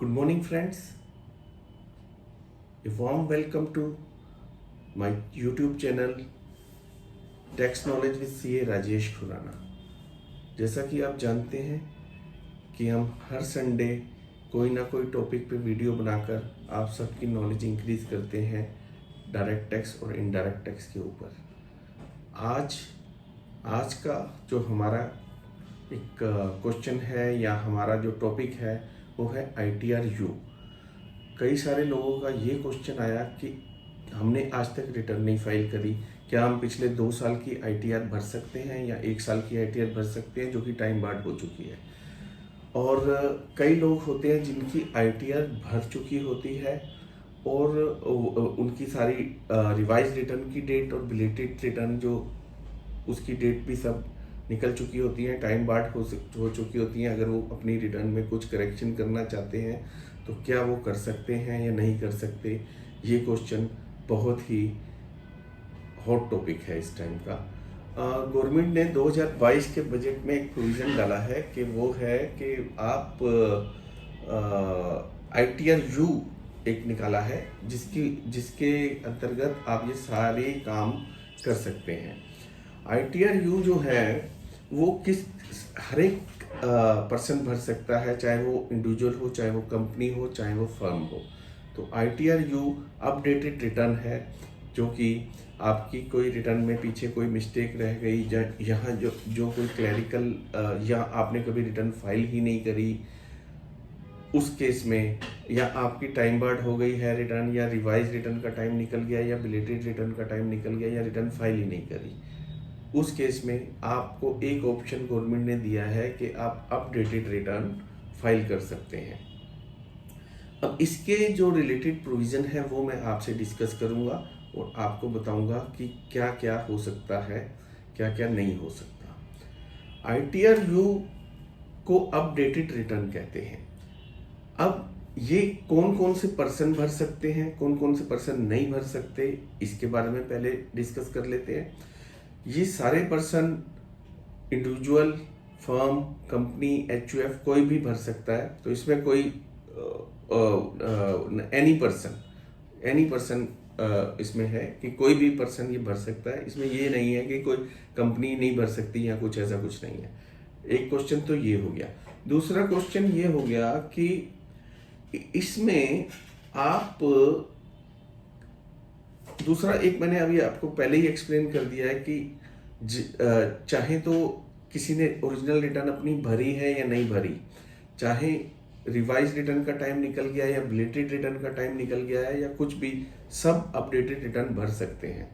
Good morning, friends. A warm welcome to my YouTube channel tax knowledge with CA Rajesh Khurana. जैसा कि आप जानते हैं कि हम हर संडे कोई ना कोई टॉपिक पे वीडियो बनाकर आप सबकी नॉलेज इंक्रीज करते हैं डायरेक्ट टैक्स और इनडायरेक्ट टैक्स के ऊपर। आज का जो हमारा एक क्वेश्चन है या हमारा जो टॉपिक है वो है ITR-U। कई सारे लोगों का ये क्वेश्चन आया कि हमने आज तक रिटर्न नहीं फाइल करी, क्या हम पिछले 2 साल की ITR भर सकते हैं या 1 साल की ITR भर सकते हैं जो कि टाइम बार्ड हो चुकी है। और कई लोग होते हैं जिनकी ITR भर चुकी होती है और उनकी सारी रिवाइज रिटर्न की डेट और बिलेटेड रिटर्न जो उसकी डेट भी सब निकल चुकी होती हैं, टाइम बार्ड हो चुकी होती हैं। अगर वो अपनी रिटर्न में कुछ करेक्शन करना चाहते हैं तो क्या वो कर सकते हैं या नहीं कर सकते, ये क्वेश्चन बहुत ही हॉट टॉपिक है इस टाइम का। गवर्नमेंट ने 2022 के बजट में एक प्रोविज़न डाला है कि वो है कि आप ITR-U एक निकाला है जिसके अंतर्गत आप ये सारे काम कर सकते हैं। ITR-U जो है वो हर एक पर्सन भर सकता है, चाहे वो इंडिविजुअल हो, चाहे वो कंपनी हो, चाहे वो फर्म हो। तो ITR-U अपडेटेड रिटर्न है जो कि आपकी कोई रिटर्न में पीछे कोई मिस्टेक रह गई, यहाँ जो कोई क्लैरिकल या आपने कभी रिटर्न फाइल ही नहीं करी उस केस में, या आपकी टाइम बार्ड हो गई है रिटर्न, या रिवाइज रिटर्न का टाइम निकल गया, या बिलेटेड रिटर्न का टाइम निकल गया, या रिटर्न फाइल ही नहीं करी, उस केस में आपको एक ऑप्शन गवर्नमेंट ने दिया है कि आप अपडेटेड रिटर्न फाइल कर सकते हैं। अब इसके जो रिलेटेड प्रोविज़न है वो मैं आपसे डिस्कस करूंगा और आपको बताऊंगा कि क्या क्या हो सकता है, क्या क्या नहीं हो सकता। ITR-U को अपडेटेड रिटर्न कहते हैं। अब ये कौन कौन से पर्सन भर सकते हैं, कौन कौन से पर्सन नहीं भर सकते, इसके बारे में पहले डिस्कस कर लेते हैं। ये सारे person individual, firm, company, HUF कोई भी भर सकता है। तो इसमें कोई एनी पर्सन इसमें है कि कोई भी पर्सन ये भर सकता है। इसमें ये नहीं है कि कोई कंपनी नहीं भर सकती या कुछ ऐसा कुछ नहीं है। एक क्वेश्चन तो ये हो गया। दूसरा क्वेश्चन ये हो गया कि इसमें आप दूसरा एक मैंने अभी आपको पहले ही एक्सप्लेन कर दिया है कि चाहे तो किसी ने ओरिजिनल रिटर्न अपनी भरी है या नहीं भरी, चाहे रिवाइज रिटर्न का टाइम निकल गया या बिलेटेड रिटर्न का टाइम निकल गया है या कुछ भी, सब अपडेटेड रिटर्न भर सकते हैं।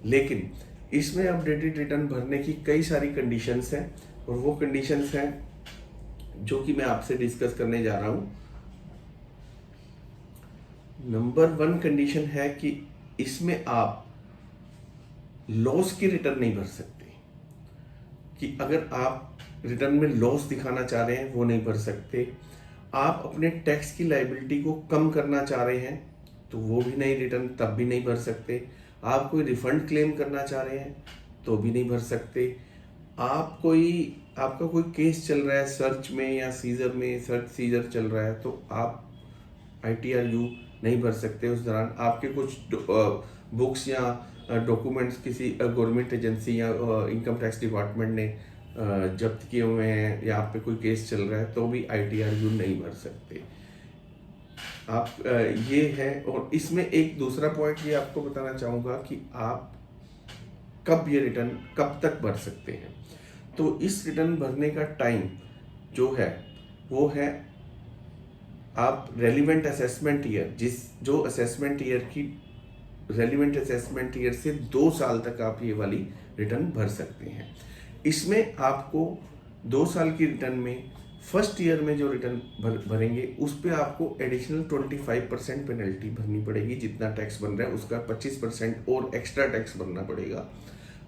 लेकिन इसमें अपडेटेड रिटर्न भरने की कई सारी कंडीशंस हैं और वो कंडीशंस हैं जो कि मैं आपसे डिस्कस करने जा रहा हूं। नंबर 1 कंडीशन है कि इसमें आप लॉस की रिटर्न नहीं भर सकते, कि अगर आप रिटर्न में लॉस दिखाना चाह रहे हैं वो नहीं भर सकते। आप अपने टैक्स की लायबिलिटी को कम करना चाह रहे हैं तो वो भी नहीं, रिटर्न तब भी नहीं भर सकते। आप कोई रिफंड क्लेम करना चाह रहे हैं तो भी नहीं भर सकते। आपका कोई केस चल रहा है सर्च में या सीजर में, सर्च सीजर चल रहा है, तो आप ITR-U नहीं भर सकते। उस दौरान आपके कुछ बुक्स या डॉक्यूमेंट्स किसी गवर्नमेंट एजेंसी या इनकम टैक्स डिपार्टमेंट ने जब्त किए हुए हैं या आप पे कोई केस चल रहा है तो भी ITR-U नहीं भर सकते आप। ये है। और इसमें एक दूसरा पॉइंट ये आपको बताना चाहूँगा कि आप कब ये रिटर्न कब तक भर सकते हैं। तो इस रिटर्न भरने का टाइम जो है वो है आप रेलिवेंट असेसमेंट ईयर, जो असेसमेंट ईयर की रेलिवेंट असेसमेंट ईयर से 2 साल तक आप ये वाली रिटर्न भर सकते हैं। इसमें आपको 2 साल की रिटर्न में फर्स्ट ईयर में जो रिटर्न भरेंगे उस पर आपको एडिशनल 25% पेनल्टी भरनी पड़ेगी। जितना टैक्स बन रहा है उसका 25% और एक्स्ट्रा टैक्स भरना पड़ेगा।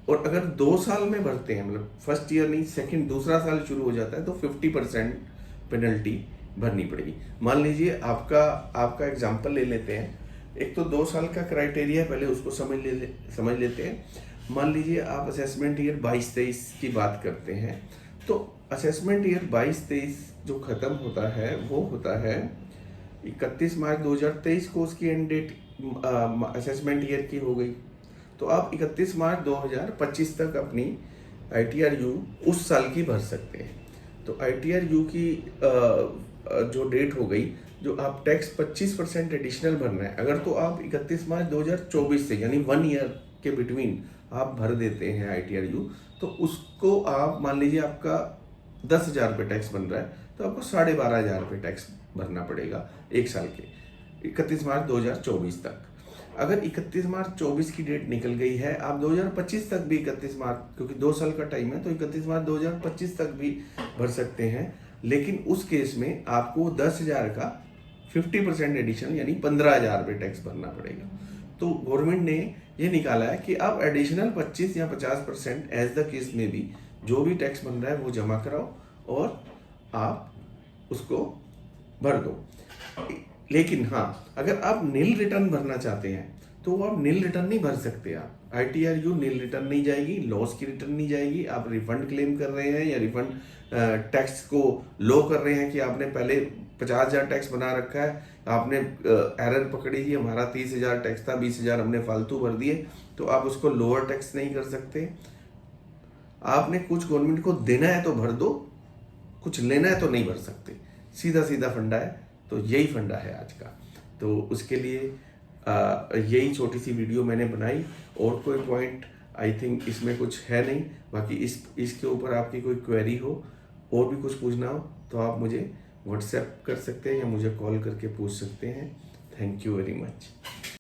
और अगर 2 साल में भरते हैं, मतलब फर्स्ट ईयर नहीं, सेकंड दूसरा साल शुरू हो जाता है, तो 50% पेनल्टी भरनी पड़ेगी। मान लीजिए आपका एग्जाम्पल ले लेते हैं। एक तो 2 साल का क्राइटेरिया है, पहले उसको समझ लेते हैं। मान लीजिए आप असेसमेंट ईयर 22-23 की बात करते हैं, तो असेसमेंट ईयर 22-23 जो ख़त्म होता है वो होता है 31 मार्च 2023 को उसकी एंड डेट असेसमेंट ईयर की हो गई, तो आप 31 मार्च 2025 तक अपनी ITRU उस साल की भर सकते हैं। तो ITRU की जो डेट हो गई, जो आप टैक्स 25% एडिशनल भरना है, अगर तो आप 31 मार्च 2024 से यानी 1 ईयर के बिटवीन आप भर देते हैं ITRU, तो उसको आप मान लीजिए आपका 10,000 रुपये टैक्स बन रहा है, तो आपको 12,500 रुपये टैक्स भरना पड़ेगा एक साल के 31 मार्च 2024 तक। अगर 31 मार्च 24 की डेट निकल गई है, आप 2025 तक भी 31 मार्च, क्योंकि 2 साल का टाइम है, तो 31 मार्च 2025 तक भी भर सकते हैं। लेकिन उस केस में आपको 10,000 का 50% एडिशनल यानी 15,000 रुपये टैक्स भरना पड़ेगा। तो गवर्नमेंट ने ये निकाला है कि आप एडिशनल 25 या 50% एज द केस में भी जो भी टैक्स बन रहा है वो जमा कराओ और आप उसको भर दो। लेकिन हाँ, अगर आप नील रिटर्न भरना चाहते हैं तो आप नील रिटर्न नहीं भर सकते। आप ITRU नील रिटर्न नहीं जाएगी, लॉस की रिटर्न नहीं जाएगी। आप रिफंड क्लेम कर रहे हैं या रिफंड टैक्स को लो कर रहे हैं कि आपने पहले 50,000 टैक्स बना रखा है, आपने एरर पकड़ी थी, हमारा 30,000 टैक्स था, 20,000 हमने फालतू भर दिए, तो आप उसको लोअर टैक्स नहीं कर सकते। आपने कुछ गवर्नमेंट को देना है तो भर दो, कुछ लेना है तो नहीं भर सकते। सीधा सीधा फंडा है। तो यही फंडा है आज का। तो उसके लिए यही छोटी सी वीडियो मैंने बनाई, और कोई पॉइंट आई थिंक इसमें कुछ है नहीं। बाकी इसके ऊपर आपकी कोई क्वेरी हो और भी कुछ पूछना हो तो आप मुझे व्हाट्सएप कर सकते हैं या मुझे कॉल करके पूछ सकते हैं। Thank you very much.